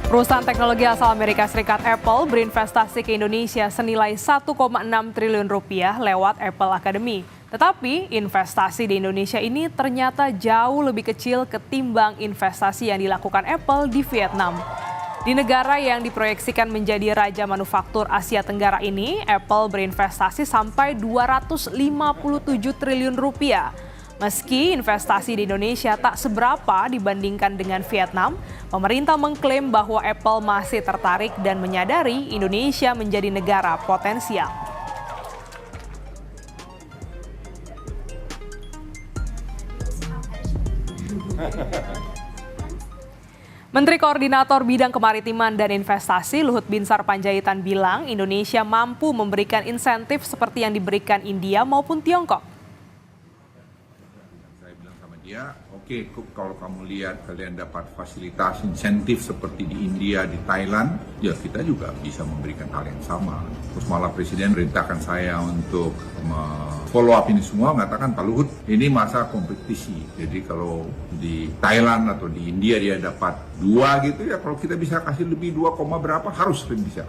Perusahaan teknologi asal Amerika Serikat Apple berinvestasi ke Indonesia senilai 1,6 triliun rupiah lewat Apple Academy. Tetapi investasi di Indonesia ini ternyata jauh lebih kecil ketimbang investasi yang dilakukan Apple di Vietnam. Di negara yang diproyeksikan menjadi raja manufaktur Asia Tenggara ini, Apple berinvestasi sampai 257 triliun rupiah. Meski investasi di Indonesia tak seberapa dibandingkan dengan Vietnam, pemerintah mengklaim bahwa Apple masih tertarik dan menyadari Indonesia menjadi negara potensial. Menteri Koordinator Bidang Kemaritiman dan Investasi Luhut Binsar Panjaitan bilang Indonesia mampu memberikan insentif seperti yang diberikan India maupun Tiongkok. Ya, oke, kalau kamu lihat kalian dapat fasilitas insentif seperti di India, di Thailand, ya kita juga bisa memberikan hal yang sama. Terus malah Presiden perintahkan saya untuk follow up ini semua, mengatakan Pak Luhut, ini masa kompetisi. Jadi kalau di Thailand atau di India dia dapat 2 gitu ya, kalau kita bisa kasih lebih 2, berapa harus bisa.